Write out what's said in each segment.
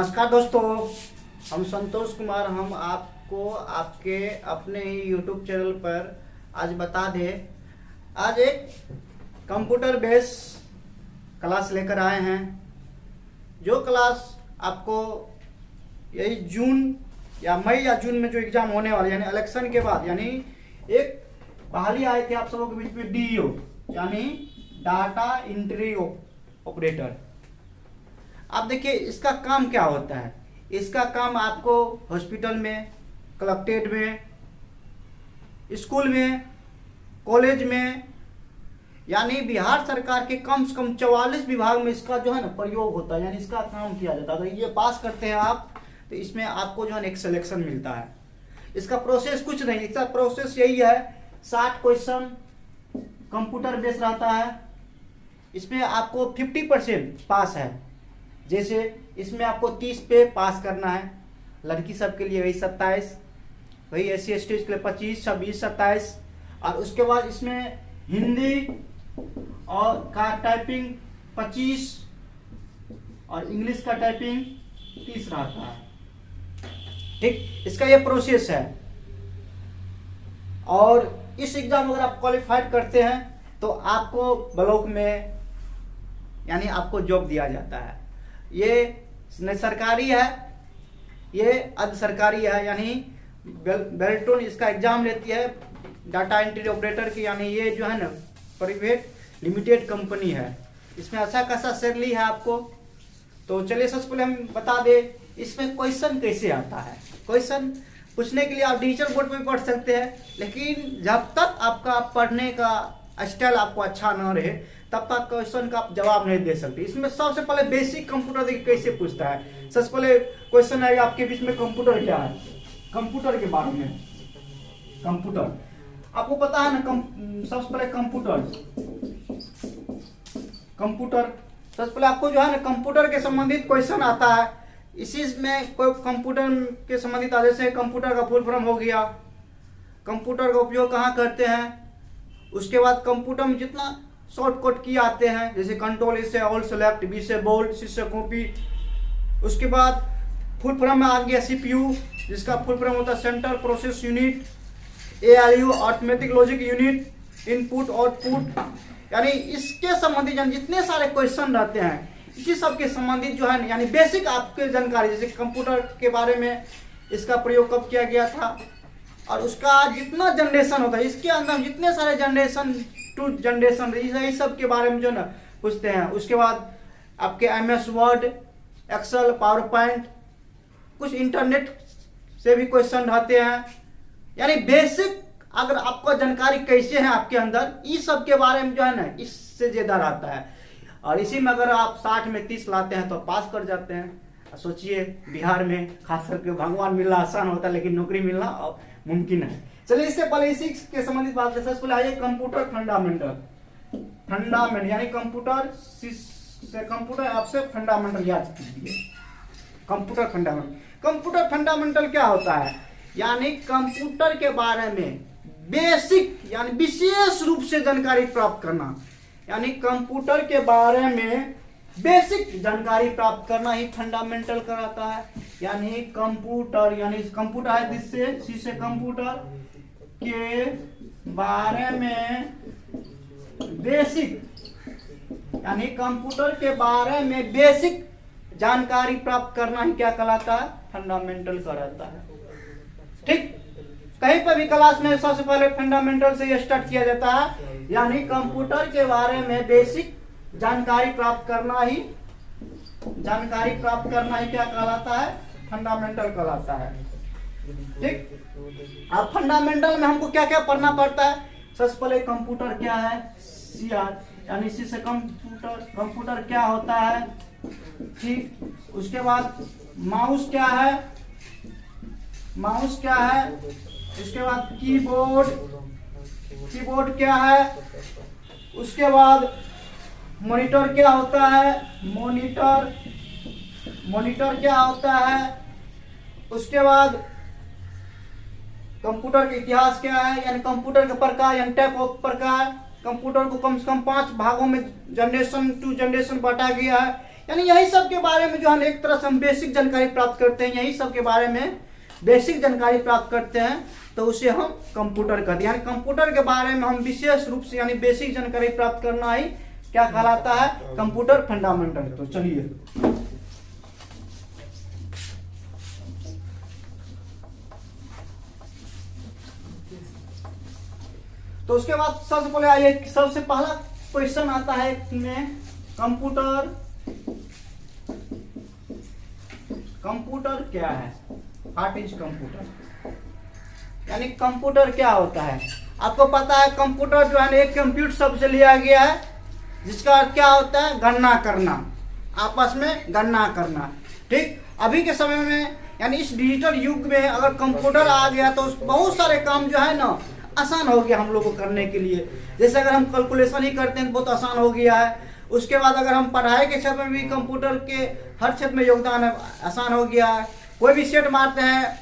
नमस्कार दोस्तों, हम संतोष कुमार हम आपको आपके अपने ही YouTube चैनल पर आज बता दें। आज एक कंप्यूटर बेस क्लास लेकर आए हैं। जो क्लास आपको यही जून या मई या जून में जो एग्ज़ाम होने वाले यानी इलेक्शन के बाद यानी एक बहाली आए थे आप सबों के बीच में DEO यानी डाटा एंट्री ऑपरेटर। आप देखिए इसका काम क्या होता है। इसका काम आपको हॉस्पिटल में, कलेक्ट्रेट में, स्कूल में, कॉलेज में यानी बिहार सरकार के कम से कम 44 विभाग में इसका जो है ना प्रयोग होता है, यानी इसका काम किया जाता है। अगर ये पास करते हैं आप तो इसमें आपको जो है एक सिलेक्शन मिलता है। इसका प्रोसेस कुछ नहीं, इसका प्रोसेस यही है। 60 क्वेश्चन कंप्यूटर बेस रहता है। इसमें आपको 50% पास है। जैसे इसमें आपको 30 पे पास करना है, लड़की सब के लिए वही 27, वही SC ST के लिए 25, 26, 27 और उसके बाद इसमें हिंदी और का टाइपिंग 25 और इंग्लिश का टाइपिंग 30 रहता है। ठीक, इसका ये प्रोसेस है। और इस एग्जाम अगर आप क्वालिफाइड करते हैं तो आपको ब्लॉक में यानी आपको जॉब दिया जाता है। ये न सरकारी है, ये अर्ध सरकारी है, यानी बेल्टोन इसका एग्जाम लेती है डाटा एंट्री ऑपरेटर की, यानी ये जो है ना प्राइवेट लिमिटेड कंपनी है। इसमें अच्छा खासा सैलरी है आपको। तो चलिए सबसे पहले हम बता दें इसमें क्वेश्चन कैसे आता है। क्वेश्चन पूछने के लिए आप डिजिटल बोर्ड में पढ़ सकते हैं, लेकिन जब तक आपका पढ़ने का स्टाइल आपको अच्छा ना रहे तब तक क्वेश्चन का आप जवाब नहीं दे सकते। इसमें सबसे पहले बेसिक कंप्यूटर देखिए कैसे पूछता है। सबसे पहले क्वेश्चन है आपके बीच में कंप्यूटर क्या है, कंप्यूटर के बारे में। कंप्यूटर आपको पता है ना, सबसे पहले कंप्यूटर सबसे पहले आपको जो है ना कंप्यूटर के संबंधित क्वेश्चन आता है। इसी में कोई कंप्यूटर के संबंधित जैसे कंप्यूटर का फुल फॉर्म हो गया, कंप्यूटर का उपयोग कहाँ करते हैं। उसके बाद कंप्यूटर में जितना शॉर्टकट की आते हैं जैसे कंट्रोल ए से ऑल सेलेक्ट, बी से बोल्ड, सी से कॉपी। उसके बाद फुल फॉर्म में आ गया CPU जिसका फुल फॉर्म होता है central process unit, ALU arithmetic logic unit, input output. यानी इसके संबंधित जितने सारे क्वेश्चन रहते हैं इसी सब के संबंधित जो है यानी बेसिक आपके जानकारी, जैसे कंप्यूटर के बारे में इसका प्रयोग कब किया गया था और उसका जितना जनरेशन होता है, इसके अंदर जितने सारे जनरेशन टू जनरेशन यही सब के बारे में जो ना पूछते हैं। उसके बाद आपके MS word, excel, PowerPoint, कुछ इंटरनेट से भी क्वेश्चन रहते हैं। यानी बेसिक अगर आपको जानकारी कैसे है आपके अंदर, इस सब के बारे में जो है ना इससे ज्यादा रहता है। और इसी में अगर आप 60 में 30 लाते हैं तो पास कर जाते हैं। सोचिए बिहार में खास करके भगवान मिलना आसान होता है, लेकिन नौकरी मिलना मुमकिन है। चलिए इससे पहले इसी के संबंधित बात करते हैं। सबसे पहले आइए कंप्यूटर फंडामेंटल यानी कंप्यूटर आपसे फंडामेंटल याद कीजिए। कंप्यूटर फंडामेंटल क्या होता है, यानी कंप्यूटर के बारे में बेसिक यानी विशेष रूप से जानकारी प्राप्त करना। यानी कंप्यूटर के बारे में बेसिक जानकारी प्राप्त करना ही फंडामेंटल कराता है। यानी कंप्यूटर है जिससे सी से कंप्यूटर के बारे में बेसिक यानी कंप्यूटर के बारे में बेसिक जानकारी प्राप्त करना ही क्या कहलाता है, फंडामेंटल कहलाता है। ठीक, कहीं पर भी क्लास में सबसे पहले फंडामेंटल से स्टार्ट किया जाता है। यानी कंप्यूटर के बारे में बेसिक जानकारी प्राप्त करना ही क्या कहलाता है, फंडामेंटल कहलाता है। ठीक, अब फंडामेंटल में हमको क्या क्या पढ़ना पड़ता है। सबसे पहले कंप्यूटर क्या है, CR यानी इसी से कंप्यूटर क्या होता है। ठीक, उसके बाद माउस क्या है, उसके बाद कीबोर्ड क्या है। उसके बाद मॉनिटर क्या होता है, मॉनिटर क्या होता है। उसके बाद कंप्यूटर का इतिहास क्या है, यानी कंप्यूटर के प्रकार यानी टाइप ऑफ प्रकार। कंप्यूटर को कम से कम 5 भागों में जनरेशन टू जनरेशन बांटा गया है। यानी यही सब के बारे में जो है एक तरह से हम बेसिक जानकारी प्राप्त करते हैं, यही सब के बारे में बेसिक जानकारी प्राप्त करते हैं, तो उसे हम कंप्यूटर कहते हैं। यानी कंप्यूटर के बारे में हम विशेष रूप से यानी बेसिक जानकारी प्राप्त करना ही क्या कहलाता है, कंप्यूटर फंडामेंटल। तो चलिए तो उसके बाद सबसे पहले आइए, सबसे पहला क्वेश्चन आता है में कंप्यूटर क्या है, व्हाट इज कंप्यूटर, यानी कंप्यूटर क्या होता है। आपको पता है कंप्यूटर जो है एक कंप्यूटर शब्द से लिया गया है, जिसका अर्थ क्या होता है, गणना करना, आपस में गणना करना। ठीक, अभी के समय में यानी इस डिजिटल युग में अगर कंप्यूटर आ गया तो बहुत सारे काम जो है ना आसान हो गया हम लोग को करने के लिए। जैसे अगर हम कैलकुलेशन ही करते हैं तो बहुत आसान हो गया है। उसके बाद अगर हम पढ़ाई के क्षेत्र में भी कंप्यूटर के हर क्षेत्र में योगदान है, आसान हो गया है। कोई भी सेट मारते हैं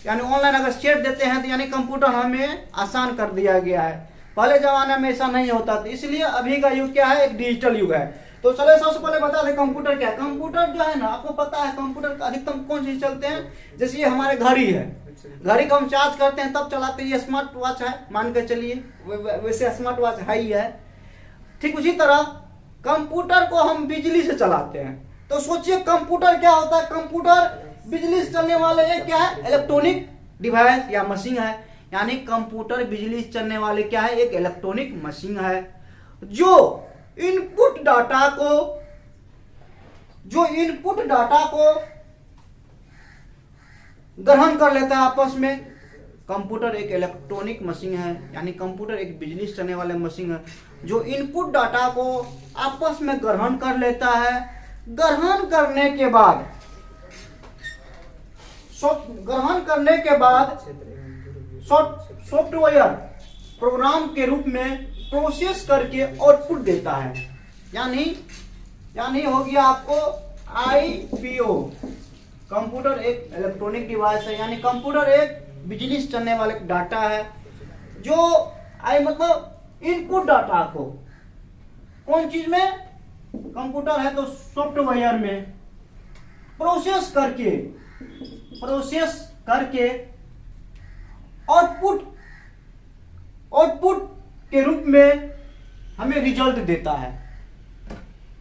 यानी ऑनलाइन अगर सेट देते हैं तो यानी कंप्यूटर हमें आसान कर दिया गया है। पहले जमाने में ऐसा नहीं होता था, इसलिए अभी का युग क्या है, एक डिजिटल युग है। तो चलो सबसे पहले बता दें कंप्यूटर क्या है। कंप्यूटर जो है ना, आपको पता है कंप्यूटर का अधिकतम कौन चीज चलते हैं, जैसे ये हमारे घड़ी है, घड़ी को हम चार्ज करते हैं तब चलाते हैं, ये स्मार्ट वॉच है मान के चलिए, वैसे स्मार्ट वॉच है ही है। ठीक उसी तरह कंप्यूटर को हम बिजली से चलाते हैं। तो सोचिए कंप्यूटर क्या होता है, कंप्यूटर बिजली से चलने वाले एक क्या है, इलेक्ट्रॉनिक डिवाइस या मशीन है। यानी कंप्यूटर बिजली से चलने वाले क्या है, एक इलेक्ट्रॉनिक मशीन है जो इनपुट डाटा को ग्रहण कर लेता है आपस में। कंप्यूटर एक इलेक्ट्रॉनिक मशीन है, यानी कंप्यूटर एक बिजली से चलने वाले मशीन है जो इनपुट डाटा को आपस में ग्रहण कर लेता है। ग्रहण करने के बाद सॉफ्टवेयर प्रोग्राम के रूप में प्रोसेस करके आउटपुट देता है। यानी हो गया आपको आईपीओ। कंप्यूटर एक इलेक्ट्रॉनिक डिवाइस है, यानी कंप्यूटर एक बिजली से चलने वाले डाटा है जो मतलब इनपुट डाटा को कौन चीज में, कंप्यूटर है तो सॉफ्टवेयर में प्रोसेस करके आउटपुट के रूप में हमें रिजल्ट देता है।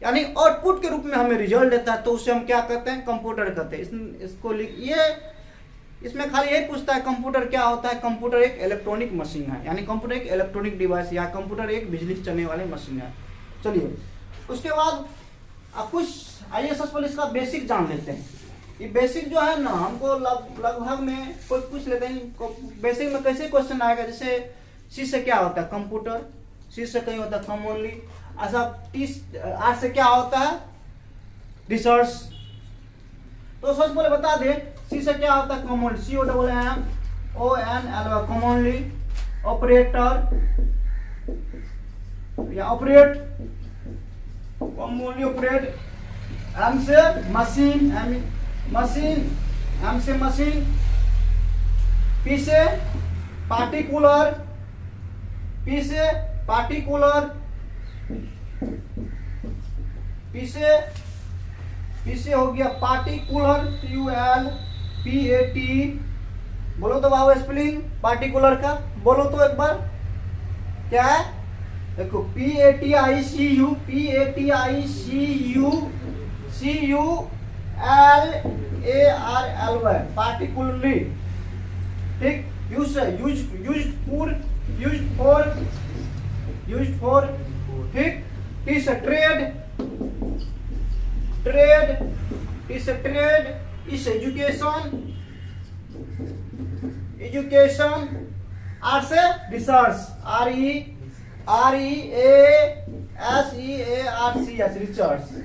यानी आउटपुट के रूप में हमें रिजल्ट देता है, तो उसे हम क्या कहते हैं, कंप्यूटर कहते हैं। इसको इसमें खाली यही पूछता है कंप्यूटर क्या होता है। कंप्यूटर एक इलेक्ट्रॉनिक मशीन है, यानी कंप्यूटर एक इलेक्ट्रॉनिक डिवाइस या कंप्यूटर एक बिजली से चलने वाली मशीन है। चलिए उसके बाद आप कुछ आइए सबसे पहले इसका बेसिक जान लेते हैं। ये बेसिक जो है ना हमको लगभग में कोई पूछ लेते हैं बेसिक में कैसे क्वेश्चन आएगा। जैसे सी से क्या होता है, कंप्यूटर, सी से कहीं होता है कॉमनली, ऐसा टी आर से क्या होता है, रिसर्च। तो सबसे पहले बता दे सी से क्या होता है, कॉमन, COMMONL कॉमनली, ऑपरेटर या ऑपरेट, कॉमनली ऑपरेट। एम से मशीन, एम से मशीन। पी से पार्टिकुलर, पी से हो गया पार्टिकुलर, PAT। बोलो तो बाबू स्पेलिंग पार्टिकुलर का, बोलो तो एक बार क्या है, देखो PATICULARLY पार्टिकुलरली। ठीक, यूज फॉर। ठीक, टी से ट्रेड, इस एजुकेशन, आर से रिसर्च, RESEARCH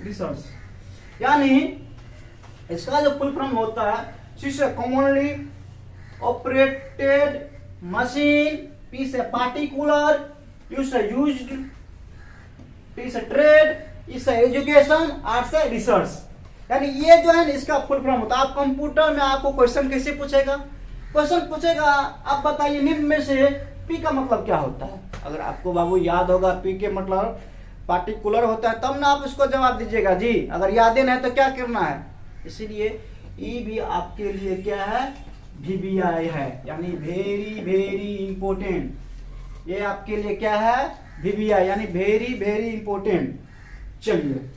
रिसर्च। यानी इसका जो फुल फॉर्म होता है, सी से कॉमनली ऑपरेटेड मशीन, पी से पार्टिकुलर, यू से यूज्ड, टी से ट्रेड, ई से एजुकेशन, आर से रिसर्च। यानी ये जो है इसका फुल फॉर्म होता है। आप कंप्यूटर में आपको क्वेश्चन कैसे पूछेगा, आप बताइए निम्न में से पी का मतलब क्या होता है। अगर आपको बाबू याद होगा पी के मतलब पार्टिकुलर होता है तब ना आप उसको जवाब दीजिएगा जी। अगर यादें नहीं तो क्या करना है। इसीलिए ई भी आपके लिए क्या है, वीवीआई है, यानी वेरी वेरी इंपॉर्टेंट। ये आपके लिए क्या है, वीवीआई यानी वेरी वेरी इंपॉर्टेंट। चलिए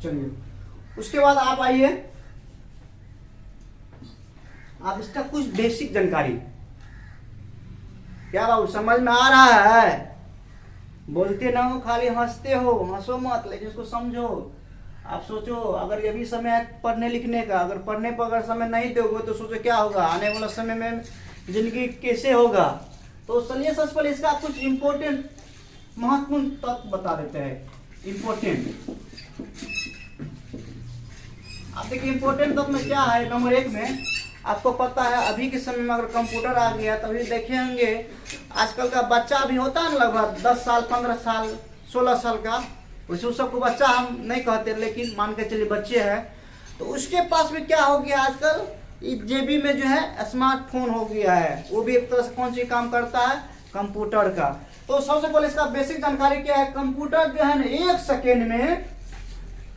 चलिए उसके बाद आप आइए, आप इसका कुछ बेसिक जानकारी। क्या बाबू समझ में आ रहा है? बोलते ना हो, खाली हंसते हो, हंसो मत, लेकिन इसको समझो। आप सोचो अगर ये भी समय है पढ़ने लिखने का, अगर पढ़ने पर अगर समय नहीं दोगे तो सोचो क्या होगा, आने वाला समय में जिंदगी कैसे होगा। तो चलिए सबसे पहले इसका कुछ इम्पोर्टेंट महत्वपूर्ण तत्व बता देते हैं। इम्पोर्टेंट आप देखिए इम्पोर्टेंट तत्व में क्या है। नंबर 1 में आपको पता है अभी के समय में अगर कंप्यूटर आ गया तभी देखेंगे आजकल का बच्चा भी होता है ना, लगभग 10 साल 15 साल 16 साल का, वैसे सबको बच्चा हम नहीं कहते लेकिन मान के चलिए बच्चे हैं, तो उसके पास में क्या हो गया आजकल, जेबी में जो है स्मार्टफोन हो गया है। वो भी एक तरह से कौन सी काम करता है, कंप्यूटर का। तो सबसे पहले इसका बेसिक जानकारी क्या है, कंप्यूटर जो है ना 1 सेकेंड में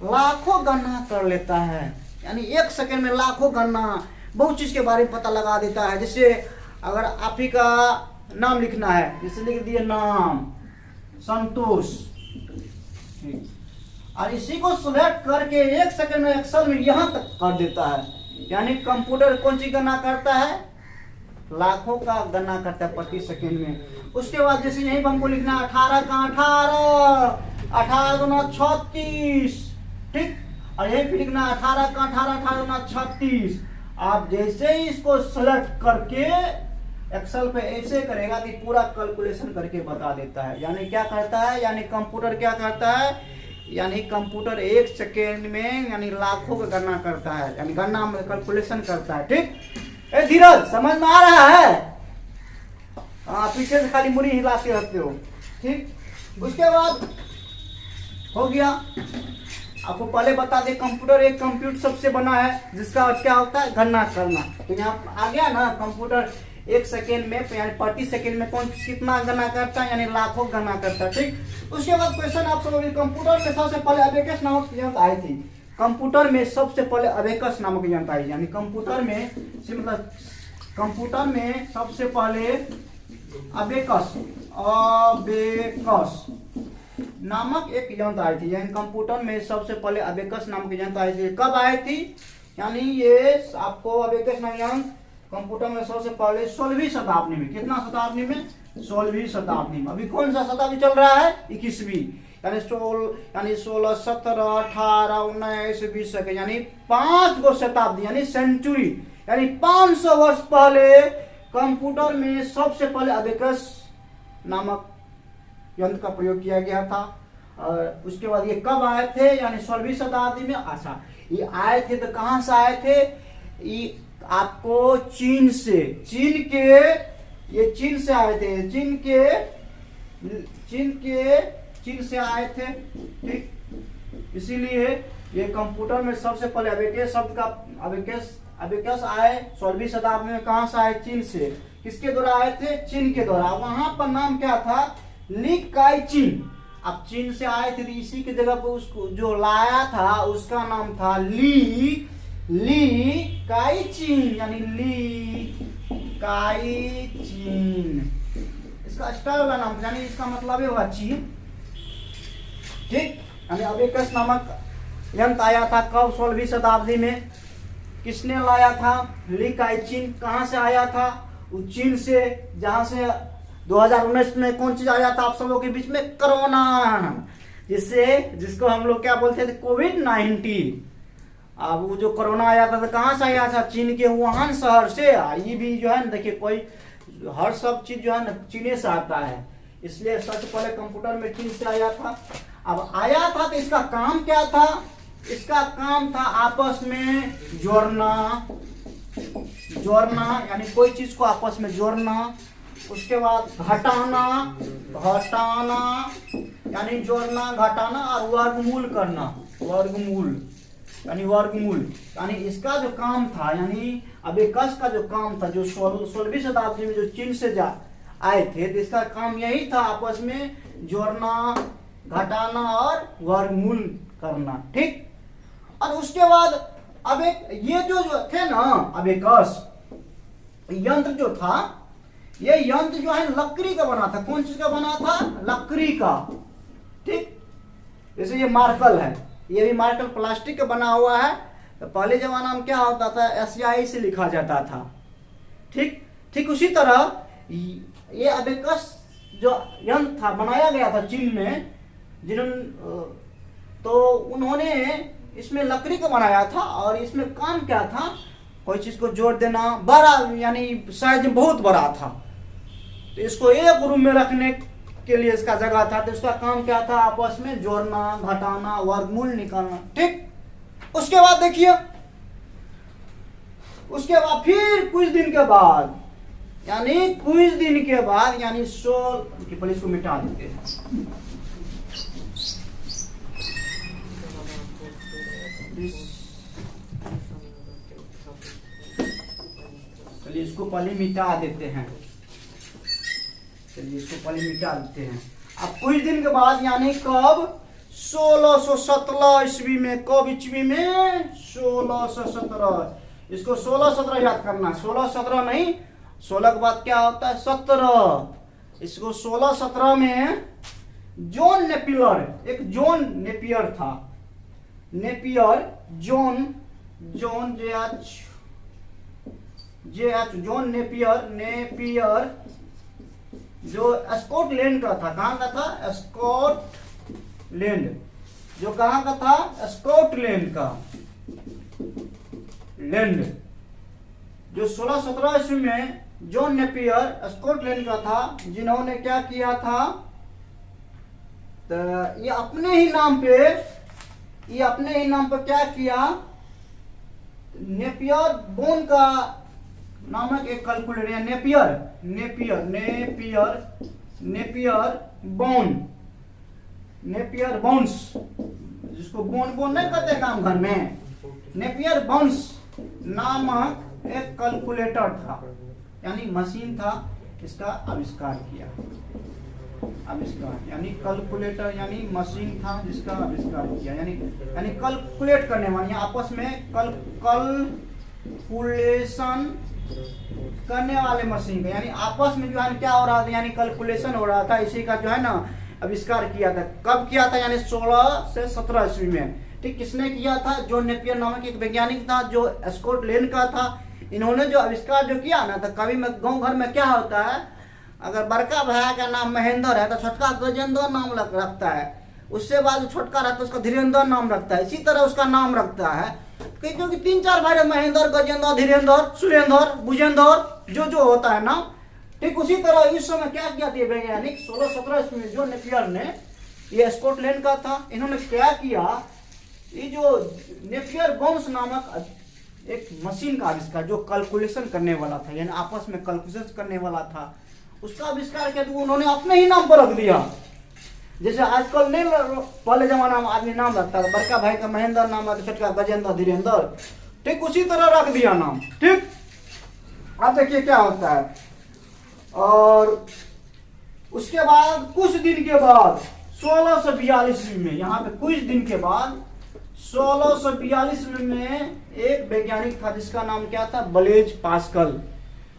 लाखों गणना कर लेता है, यानी 1 सेकेंड में लाखों गणना, बहुत चीज के बारे में पता लगा देता है। जैसे अगर आप ही का नाम लिखना है, जैसे लिख दिए नाम संतोष, और इसी को सिलेक्ट करके 1 सेकेंड में एक्सेल में यहां तक कर देता है। यानी कंप्यूटर कौन सी गणना करता है, लाखों का गणना करता है प्रति सेकेंड में। उसके बाद जैसे यहीं पर हमको लिखना है 18 का 18, 18 गुना 36, ठीक, और यहीं पे लिखना 18 का 18, 18 गुना 36। आप जैसे ही इसको सेलेक्ट करके एक्सेल पे ऐसे करेगा कि पूरा कैलकुलेशन करके बता देता है। यानी क्या करता है, यानी कंप्यूटर क्या करता है, यानी कंप्यूटर 1 सेकेंड में यानी लाखों का गणना करता है, यानी गणना में कैलकुलेशन करता है। ठीक, ए धीरज समझ में आ रहा है? पीछे से खाली मुड़ी हिलाते रहते हो। ठीक, उसके बाद हो गया, आपको पहले बता दे कंप्यूटर एक कंप्यूटर सबसे बना है जिसका क्या होता है, गणना करना। तो यहाँ आ गया ना, कंप्यूटर 1 सेकेंड में यानी प्रति सेकेंड में कौन कितना गणना करता है, यानी लाखों गणना करता है। ठीक, उसके बाद क्वेश्चन आप सब, कंप्यूटर में सबसे पहले अबेकस नामक यंत्र आई थी। कंप्यूटर में सबसे पहले अबेकस नामक यंत्र आई, यानी कंप्यूटर में मतलब कंप्यूटर में सबसे पहले अबेकस नामक एक यंत्र आई थी। यानी कंप्यूटर में सबसे पहले अबेकस नामक यंत्र आई थी। कब आई थी, यानी ये आपको अबेकस नामक यंत्र कंप्यूटर में सबसे पहले 16वीं शताब्दी में, कितना शताब्दी में, 16वीं शताब्दी में। अभी कौन सा शताब्दी चल रहा है, 21वीं, यानी 16, 17, 18, 19, 20 यानी 5 गो शताब्दी यानी सेंचुरी, यानी 500 वर्ष पहले कंप्यूटर में सबसे पहले अबेकस नामक यंत्र का प्रयोग किया गया था। और उसके बाद ये कब आए थे, यानी 16वीं शताब्दी में। अच्छा, ये आए थे तो कहां से आए थे, ये आपको चीन से, चीन से आए थे, चीन से आए थे। ठीक, इसीलिए ये कंप्यूटर में सबसे पहले अबेकस शब्द का अबेकस आए 16वीं शताब्दी में। कहां से आए, चीन से। किसके द्वारा आए थे, चीन के द्वारा। वहां पर नाम क्या था, ली काई चीन। अब चीन से आए थे, इसी की जगह पर उसको जो लाया था उसका नाम था ली काई चीन, यानी ली काई चीन, इसका स्टार वाला नाम, यानी इसका मतलब ये हुआ चीन। ठीक, यानी अबेकस नामक यंत्र आया था कब, 16वीं शताब्दी में। किसने लाया था, ली काई चीन। कहां से आया था, चीन से, जहां से 2019 में कौन चीज आया था आप सब लोगों के बीच में, कोरोना, जिसको हम लोग क्या बोलते थे, कोविड-19। अब वो जो कोरोना आया था तो कहां से आया था, चीन के वुहान शहर से। ये भी जो है ना, देखिए कोई हर सब चीज जो है ना चीन से आता है, इसलिए सबसे पहले कंप्यूटर में चीन से आया था। अब आया था तो इसका काम क्या था, इसका काम था आपस में जोड़ना, यानी कोई चीज को आपस में जोड़ना। उसके बाद घटाना, यानी जोड़ना, घटाना, और वर्गमूल करना, वर्गमूल। यानी वर्गमूल। यानी इसका जो काम था, यानी अबेकस का जो काम था, जो 16वीं शताब्दी में जो चीन से आए थे, तो इसका काम यही था आपस में जोड़ना, घटाना और वर्गमूल करना। ठीक। और उसके बाद अब ये जो थे ना अबेकस यंत्र जो था, ये यंत्र जो है लकड़ी का बना था। कौन चीज का बना था? लकड़ी का। ठीक। जैसे ये मार्कल है, ये भी मार्कल प्लास्टिक का बना हुआ है। तो पहले जमाना में क्या होता था, एशियाई से लिखा जाता था। ठीक। ठीक उसी तरह ये अबेकस जो यंत्र था बनाया गया था चीन में, तो उन्होंने इसमें लकड़ी का बनाया था। और इसमें काम क्या था, कोई चीज को जोड़ देना, बड़ा यानी साइज में बहुत बड़ा था, तो इसको एक रूम में रखने के लिए इसका जगह था। तो इसका काम क्या था, आपस में जोड़ना, घटाना, वर्गमूल निकालना। ठीक। उसके बाद देखिए, उसके बाद फिर कुछ दिन के बाद, यानी कुछ दिन के बाद, यानी 16 पहले इसको मिटा देते हैं। चलिए इसको पहले मिटा देते हैं। चलिए इसको पहले मिटा देते हैं। अब कुछ दिन के बाद, यानी कब, 1617 ईस्वी में। कब ईस्वी में? 1617। इसको 1617 याद करना। 1617 नहीं, 16 के बाद क्या होता है? 17। इसको 1617 में जॉन नेपियर, एक जॉन नेपियर था। नेपियर, जॉन जॉन नेपियर जो स्कॉटलैंड का था। कहाँ का था? स्कॉटलैंड। जो कहाँ का था? स्कॉटलैंड का लैंड। जो 1617 ईस्वी में जॉन नेपियर स्कॉटलैंड का था, जिन्होंने क्या किया था, तो ये अपने ही नाम पे क्या किया, नेपियर बोन का नामक एक कैलकुलेटर, नेपियर बोन्स, जिसको बोन नहीं कहते काम घर में, नेपियर बोन्स नामक एक कैलकुलेटर था, यानी मशीन था। इसका आविष्कार किया। यानी कैलकुलेटर यानी मशीन था जिसका आविष्कार किया, यानी कैलकुलेट करने वाली, आपस में कैलकुलेशन करने वाले मशीन का, यानी आपस में जो है क्या हो रहा था, यानी कैलकुलेशन हो रहा था। इसी का जो है ना आविष्कार किया था। कब किया था? यानी 16 से 17 ईस्वी में। ठीक। किसने किया था? जॉन नेपियर नामक एक वैज्ञानिक था, जो स्कॉटलैंड का था। इन्होंने जो आविष्कार जो किया ना, तो कभी में गाँव घर में क्या होता है, अगर बड़का भाई का नाम महेंद्र है तो छोटका गजेंद्र नाम रखता है, उससे बाद छोटका रहता है उसका धीरेन्द्र नाम रखता है। इसी तरह उसका नाम रखता है, क्योंकि 3-4 भाई, महेंद्र, गजेंद्र, धीरेन्द्र, सुरेंद्र, भुजेंद्र, जो होता है ना। ठीक उसी तरह इस समय क्या किया था वैज्ञानिक 16-17 ईस्वी में, जो नेपियर ने, ये स्कॉटलैंड का था, इन्होंने क्या किया, ये जो नेपियर बोन्स नामक एक मशीन का आविष्कार, जो कैलकुलेशन करने वाला था, यानी आपस में कैलकुलेशन करने वाला था, उसका आविष्कार किया। तो उन्होंने अपने ही नाम पर रख दिया। जैसे आजकल नहीं, पहले जमाना में आदमी नाम रखता था, बड़का भाई का महेंद्र नाम है, छोटका गजेंद्र, धीरेन्द्र। ठीक उसी तरह रख दिया नाम। ठीक। अब देखिए क्या होता है। और उसके बाद कुछ दिन के बाद 1642 में, यहाँ पे कुछ दिन के बाद 1642 में एक वैज्ञानिक था जिसका नाम क्या था? Blaise Pascal.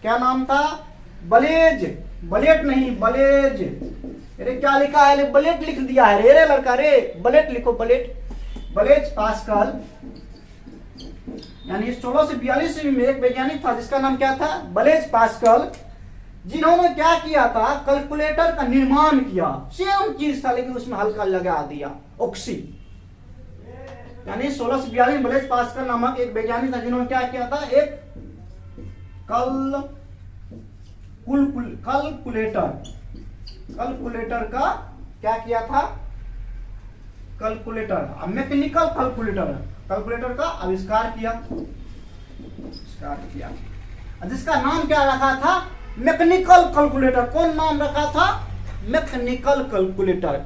क्या नाम था? ब्लेट नहीं, ब्लेज। अरे क्या लिखा है? ब्लेट लिख दिया है रे लड़का रे, ब्लेट लिखो, ब्लेज पास्कल। यानी 1642 में एक वैज्ञानिक था जिसका नाम क्या था? ब्लेज पास्कल, जिन्होंने क्या किया था, कैलकुलेटर का निर्माण किया। सेम चीज था लेकिन उसमें हल्का लगा दिया, ऑक्सी। यानी 1642 में ब्लेज पास्कल नामक एक वैज्ञानिक था जिन्होंने क्या किया था, एक कैलकुलेटर का क्या किया था, मैकेनिकल कैलकुलेटर का आविष्कार किया। जिसका नाम क्या रखा था? Mechanical calculator. कौन नाम रखा था? Mechanical calculator.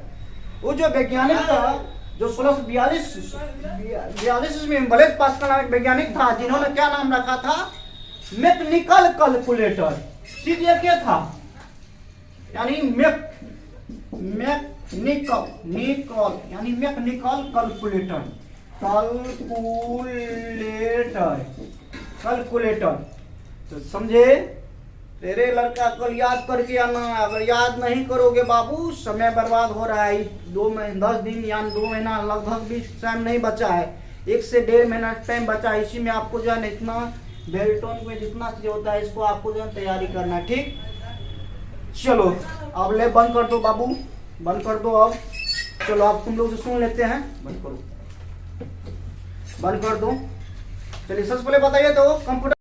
वो जो वैज्ञानिक था जो 1642 में ब्लेज पास्कल नामक वैज्ञानिक था, जिन्होंने क्या नाम रखा था? Mechanical calculator. सीधे क्या था? यानी मैकेनिकल यानी मैकेनिकल कैलकुलेटर। तो समझे? तेरे लड़का कल याद करके आना। अगर याद नहीं करोगे बाबू, समय बर्बाद हो रहा है। 10 दिन या 2 महीना लगभग भी टाइम नहीं बचा है, 1 से 1.5 महीना टाइम बचा है। इसी में आपको जो है ना इतना बेल्टोन में जितना चीज होता है, इसको आपको जो है तैयारी करना है। ठीक, चलो अब ले बंद कर दो बाबू, बंद कर दो। अब चलो अब तुम लोग से सुन लेते हैं। बंद करो, बंद कर दो। चलिए सबसे पहले बताइए तो कंप्यूटर